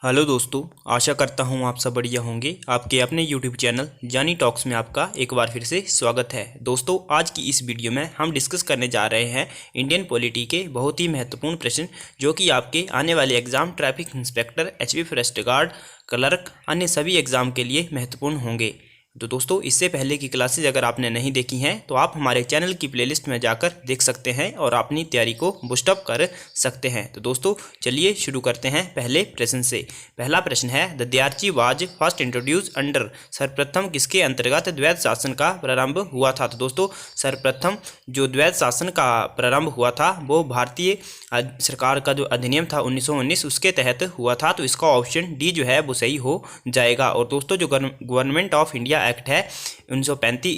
Hello दोस्तों, आशा करता हूँ आप सब बढ़िया होंगे। आपके अपने यूट्यूब चैनल जानी टॉक्स में आपका एक बार फिर से स्वागत है। दोस्तों, आज की इस वीडियो में हम डिस्कस करने जा रहे हैं इंडियन पॉलिटी के बहुत ही महत्वपूर्ण प्रश्न जो कि आपके आने वाले exam traffic inspector, HP forest guard, clerk, अन्य सभी एग्जाम के लिए महत्वपूर्ण होंगे। तो दोस्तों, इससे पहले की क्लासेज अगर आपने नहीं देखी हैं तो आप हमारे चैनल की प्लेलिस्ट में जाकर देख सकते हैं और अपनी तैयारी को बूस्टअप कर सकते हैं। तो दोस्तों, चलिए शुरू करते हैं पहले प्रश्न से। पहला प्रश्न है, the dyarchy was first introduced under. सर्वप्रथम किसके अंतर्गत द्वैध शासन का प्रारंभ हुआ था? तो दोस्तों, सर्वप्रथम जो द्वैध शासन का प्रारंभ हुआ था वो भारतीय सरकार का जो अधिनियम था 1919 उसके तहत हुआ था। तो इसका ऑप्शन डी जो है वो सही हो जाएगा। और दोस्तों, जो गवर्नमेंट ऑफ इंडिया एक्ट है 1935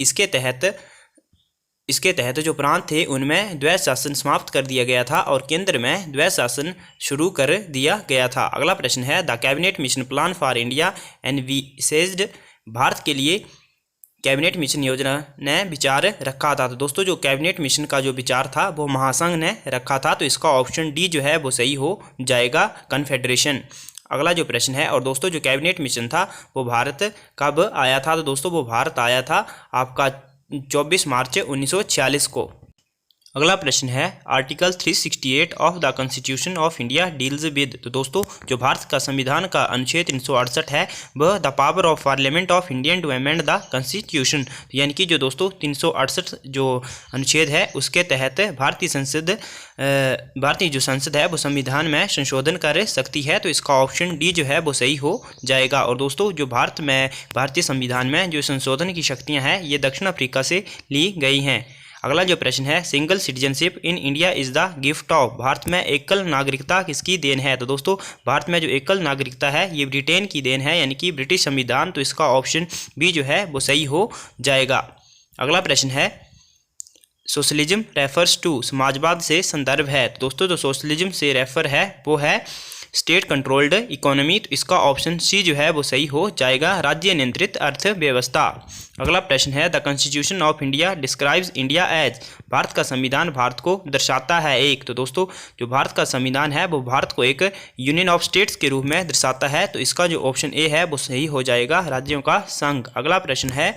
इसके तहत जो प्रांत थे उनमें द्वैध शासन समाप्त कर दिया गया था और केंद्र में द्वैध शासन शुरू कर दिया गया था। अगला प्रश्न है, the cabinet mission plan for India envisaged. भारत के लिए कैबिनेट मिशन योजना ने विचार रखा था। तो दोस्तों, जो कैबिनेट मिशन का जो विचार था वो महासंघ ने रखा था। तो इसका ऑप्शन डी जो है वो सही हो जाएगा, कन्फेडरेशन। अगला जो प्रश्न है, और दोस्तों जो कैबिनेट मिशन था वो भारत कब आया था? तो दोस्तों, वो भारत आया था आपका 24 मार्च 1946 को। अगला प्रश्न है, article 368 of the constitution of India deals with. तो दोस्तों, जो भारत का संविधान का अनुच्छेद 368 है वह the power of parliament of Indian to amend the constitution, यानी कि जो दोस्तों 368 जो अनुच्छेद है उसके तहत भारतीय जो संसद है वो संविधान में संशोधन कर सकती है। तो इसका ऑप्शन डी जो है वो सही हो जाएगा। और दोस्तों, जो भारतीय संविधान में जो संशोधन की शक्तियाँ हैं ये दक्षिण अफ्रीका से ली गई हैं। अगला जो प्रश्न है, single citizenship in India is the gift of. Bharat में एकल नागरिकता किसकी देन है? तो दोस्तों, भारत में जो एकल नागरिकता है ये ब्रिटेन की देन है, यानी कि ब्रिटिश संविधान। तो इसका ऑप्शन बी जो है वो सही हो जाएगा। अगला प्रश्न है, सोशलिज्म रेफर्स टू। समाजवाद से संदर्भ है। तो दोस्तों, जो सोशलिज्म से रेफर है वो है स्टेट कंट्रोल्ड इकोनॉमी। तो इसका ऑप्शन सी जो है वो सही हो जाएगा, राज्य नियंत्रित अर्थव्यवस्था। अगला प्रश्न है, the constitution of India describes India as. Bharat का संविधान भारत को दर्शाता है एक। तो दोस्तों, जो भारत का संविधान है वो भारत को एक यूनियन ऑफ स्टेट्स के रूप में दर्शाता है। तो इसका जो ऑप्शन ए है वो सही हो जाएगा, राज्यों का संघ। अगला प्रश्न है,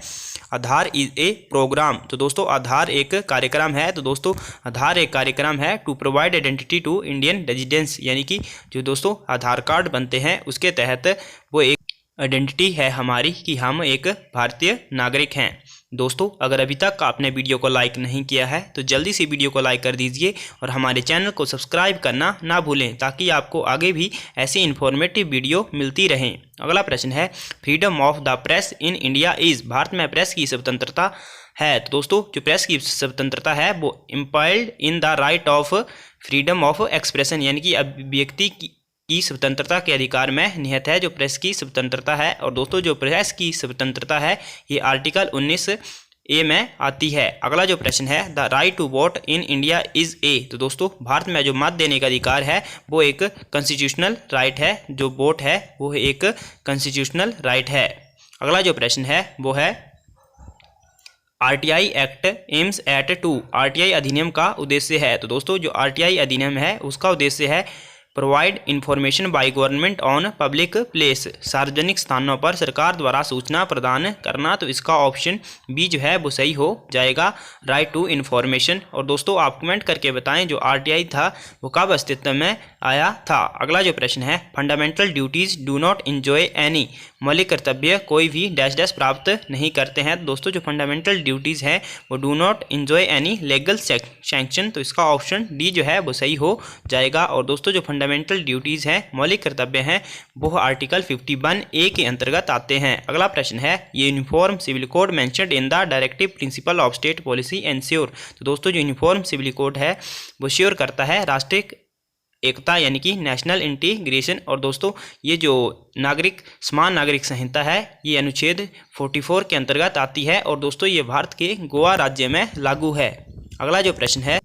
आधार इज ए प्रोग्राम। तो दोस्तों, आधार एक कार्यक्रम है। तो दोस्तों, आधार एक कार्यक्रम है to provide identity to Indian residents, यानी कि जो दोस्तों आधार कार्ड बनते हैं उसके तहत वो एक आइडेंटिटी है हमारी कि हम एक भारतीय नागरिक हैं। दोस्तों, अगर अभी तक आपने वीडियो को लाइक नहीं किया है तो जल्दी से वीडियो को लाइक कर दीजिए और हमारे चैनल को सब्सक्राइब करना ना भूलें ताकि आपको आगे भी ऐसी इन्फॉर्मेटिव वीडियो मिलती रहें। अगला प्रश्न है, freedom of the press in India is. Bharat में प्रेस की स्वतंत्रता है। तो दोस्तों, जो प्रेस की स्वतंत्रता है वो implied in the right of freedom of expression, यानी कि अभिव्यक्ति की स्वतंत्रता के अधिकार में निहित है जो प्रेस की स्वतंत्रता है। और दोस्तों, जो प्रेस की स्वतंत्रता है ये आर्टिकल 19A में आती है। अगला जो प्रश्न है, the right to vote in India is a. तो दोस्तों, भारत में जो मत देने का अधिकार है वो एक कॉन्स्टिट्यूशनल राइट है। जो वोट है वो एक कॉन्स्टिट्यूशनल राइट है। अगला जो प्रश्न है वो है, RTI act aims at to. RTI अधिनियम का उद्देश्य है। तो दोस्तों, जो आरटीआई अधिनियम है उसका उद्देश्य है provide information by government on public place. सार्वजनिक स्थानों पर सरकार द्वारा सूचना प्रदान करना। तो इसका ऑप्शन बी जो है वो सही हो जाएगा, राइट टू इन्फॉर्मेशन। और दोस्तों, आप कमेंट करके बताएं जो आरटीआई था वो कब अस्तित्व में आया था। अगला जो प्रश्न है, fundamental duties do not enjoy any. मौलिक कर्तव्य कोई भी डैश डैश प्राप्त नहीं करते हैं। दोस्तों, जो फंडामेंटल ड्यूटीज़ हैं वो do not enjoy any legal sanction. तो इसका ऑप्शन डी जो है वो सही हो जाएगा। और दोस्तों, जो फंडामेंटल ड्यूटीज़ हैं, मौलिक कर्तव्य हैं, वो आर्टिकल 51A के अंतर्गत आते हैं। अगला प्रश्न है, ये uniform civil code mentioned in the directive principle of state policy ensure. तो दोस्तों, जो यूनिफॉर्म सिविल कोड है वो श्योर करता है राष्ट्रीय एकता, यानी कि नेशनल इंटीग्रेशन। और दोस्तों, ये जो समान नागरिक संहिता है ये अनुच्छेद 44 के अंतर्गत आती है। और दोस्तों, ये भारत के गोवा राज्य में लागू है। अगला जो प्रश्न है,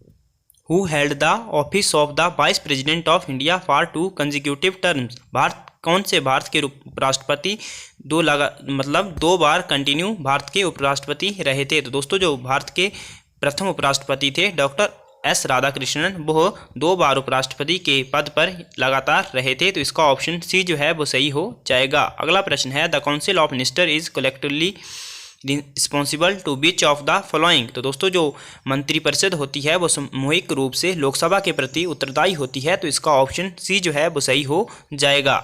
who held the office of the vice president of India for 2 consecutive terms. कौन से भारत के उपराष्ट्रपति दो बार कंटिन्यू भारत के उपराष्ट्रपति रहे थे? तो दोस्तों, जो भारत के प्रथम उपराष्ट्रपति थे डॉक्टर एस राधाकृष्णन वो 2 बार उपराष्ट्रपति के पद पर लगातार रहे थे, तो इसका ऑप्शन सी जो है वो सही हो जाएगा। अगला प्रश्न है the council of minister is collectively responsible to which of the following. तो दोस्तों जो मंत्रिपरिषद होती है वो सामूहिक रूप से लोकसभा के प्रति उत्तरदायी होती है, तो इसका ऑप्शन सी जो है वो सही हो जाएगा।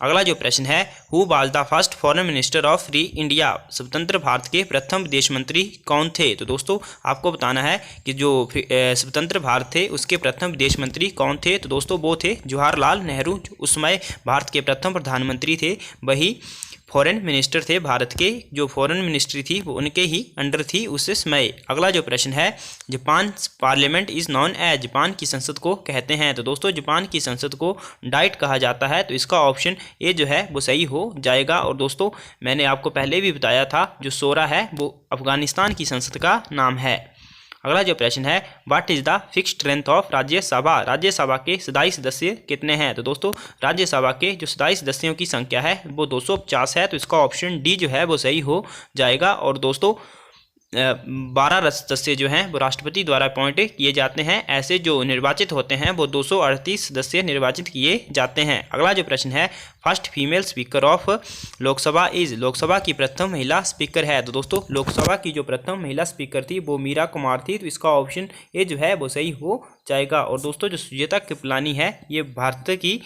अगला जो प्रश्न है who was the first foreign minister of free India. स्वतंत्र भारत के प्रथम विदेश मंत्री कौन थे। तो दोस्तों आपको बताना है कि जो स्वतंत्र भारत थे उसके प्रथम विदेश मंत्री कौन थे। तो दोस्तों वो थे जवाहरलाल नेहरू, उस समय भारत के प्रथम प्रधानमंत्री थे, वही फॉरेन मिनिस्टर थे भारत के। जो फॉरेन मिनिस्ट्री थी वो उनके ही अंडर थी उस समय। अगला जो प्रश्न है Japan parliament is known as, Japan की संसद को कहते हैं। तो दोस्तों जापान की संसद को डाइट कहा जाता है, तो इसका ऑप्शन ए जो है वो सही हो जाएगा। और दोस्तों मैंने आपको पहले भी बताया था जो सोरा है वो अफगानिस्तान की संसद का नाम है। अगला जो प्रश्न है what is the fix strength of Rajya Sabha. Rajya Sabha के सदाई सदस्य कितने हैं। तो दोस्तों राज्यसभा के जो सदाई सदस्यों की संख्या है वो 250 है, तो इसका ऑप्शन डी जो है वो सही हो जाएगा। और दोस्तों 12 सदस्य जो हैं वो राष्ट्रपति द्वारा अपॉइंट किए जाते हैं। ऐसे जो निर्वाचित होते हैं वो 238 सदस्य निर्वाचित किए जाते हैं। अगला जो प्रश्न है first female speaker of Lok Sabha is, Lok Sabha की प्रथम महिला स्पीकर है। तो दोस्तों लोकसभा की जो प्रथम महिला स्पीकर थी वो मीरा कुमार थी, तो इसका ऑप्शन ए जो है वो सही हो जाएगा। और दोस्तों जो सुजाता कृपलानी है ये भारत की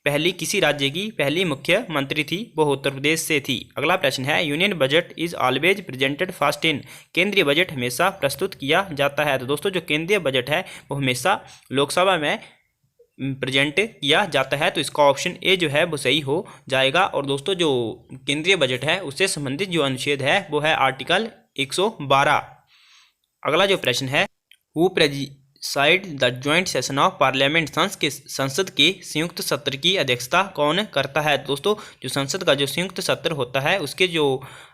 पहली किसी राज्य की पहली मुख्यमंत्री थी, वो उत्तर प्रदेश से थी। अगला प्रश्न है union budget is always presented first in, केंद्रीय बजट हमेशा प्रस्तुत किया जाता है। तो दोस्तों जो केंद्रीय बजट है वो हमेशा लोकसभा में प्रेजेंट किया जाता है, तो इसका ऑप्शन ए जो है वो सही हो जाएगा। और दोस्तों जो केंद्रीय बजट है उससे संबंधित जो अनुच्छेद है वो है आर्टिकल 112। अगला जो प्रश्न है who preside the joint session of parliament, संसद के संयुक्त सत्र की अध्यक्षता कौन करता है। दोस्तों जो संसद का जो संयुक्त सत्र होता है उसके जो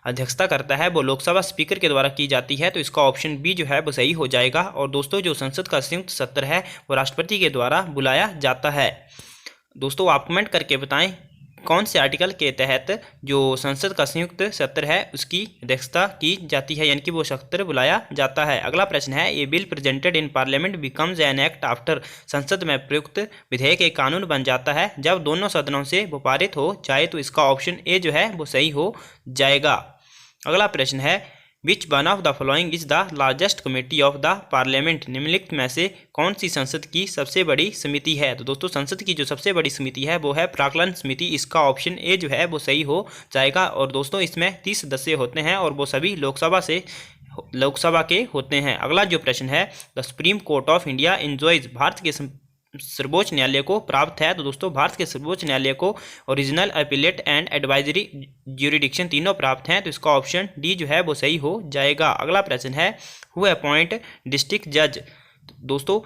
अध्यक्षता करता है वो लोकसभा स्पीकर के द्वारा की जाती है, तो इसका ऑप्शन बी जो है वो सही हो जाएगा। और दोस्तों जो संसद का संयुक्त सत्र है वो राष्ट्रपति के द्वारा बुलाया जाता है। दोस्तों आप कमेंट करके बताएं कौन से आर्टिकल के तहत जो संसद का संयुक्त सत्र है उसकी अध्यक्षता की जाती है, यानी कि वो सत्र बुलाया जाता है। अगला प्रश्न है a bill presented in parliament becomes an act after, संसद में प्रयुक्त विधेयक एक कानून बन जाता है जब दोनों सदनों से वो पारित हो जाए, तो इसका ऑप्शन ए जो है वो सही हो जाएगा। अगला प्रश्न है which one of the following is the largest committee of the parliament, निम्नलिखित में से कौन सी संसद की सबसे बड़ी समिति है। तो दोस्तों संसद की जो सबसे बड़ी समिति है वो है प्राक्कलन समिति, इसका ऑप्शन ए जो है वो सही हो जाएगा। और दोस्तों इसमें 30 सदस्य होते हैं और वो सभी लोकसभा के होते हैं। अगला जो प्रश्न है the supreme court of India enjoys, Bharat के सर्वोच्च न्यायालय को प्राप्त है। तो दोस्तों भारत के सर्वोच्च न्यायालय को original, appellate and advisory jurisdiction तीनों प्राप्त हैं, तो इसका ऑप्शन डी जो है वो सही हो जाएगा। अगला प्रश्न है हु अपॉइंट डिस्ट्रिक्ट जज। दोस्तों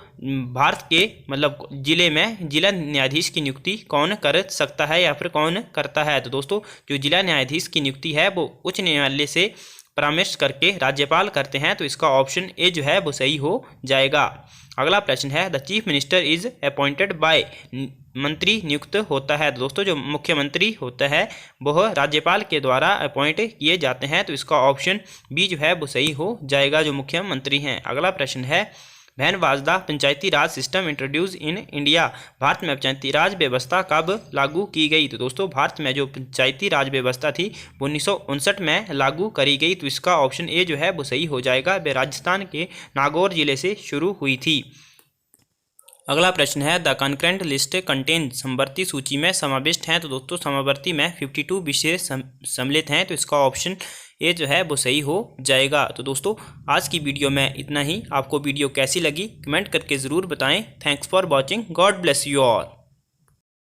भारत के मतलब जिले में जिला न्यायाधीश की नियुक्ति कौन कर सकता है या फिर कौन करता है। तो दोस्तों जो जिला न्यायाधीश की नियुक्ति है वो उच्च न्यायालय से परामर्श करके राज्यपाल करते हैं, तो इसका ऑप्शन ए जो है वो सही हो जाएगा। अगला प्रश्न है the chief minister is appointed by, मंत्री नियुक्त होता है। दोस्तों जो मुख्यमंत्री होता है वह राज्यपाल के द्वारा अपॉइंट किए जाते हैं, तो इसका ऑप्शन बी जो है वो सही हो जाएगा, जो मुख्यमंत्री हैं। अगला प्रश्न है when was the Panchayati Raj system introduce in India, Bharat में पंचायती राज व्यवस्था कब लागू की गई। तो दोस्तों भारत में जो पंचायती राज व्यवस्था थी वो 1959 में लागू करी गई, तो इसका ऑप्शन ए जो है वो सही हो जाएगा। वे राजस्थान के नागौर जिले से शुरू हुई थी। अगला प्रश्न है द कंकरेंट लिस्ट कंटेन, समवर्ती सूची में समाविष्ट हैं। तो दोस्तों समवर्ती में 52 विषय सम्मिलित हैं, तो इसका ऑप्शन ए जो है वो सही हो जाएगा। तो दोस्तों आज की वीडियो में इतना ही। आपको वीडियो कैसी लगी कमेंट करके ज़रूर बताएं। Thanks for watching, God bless you all.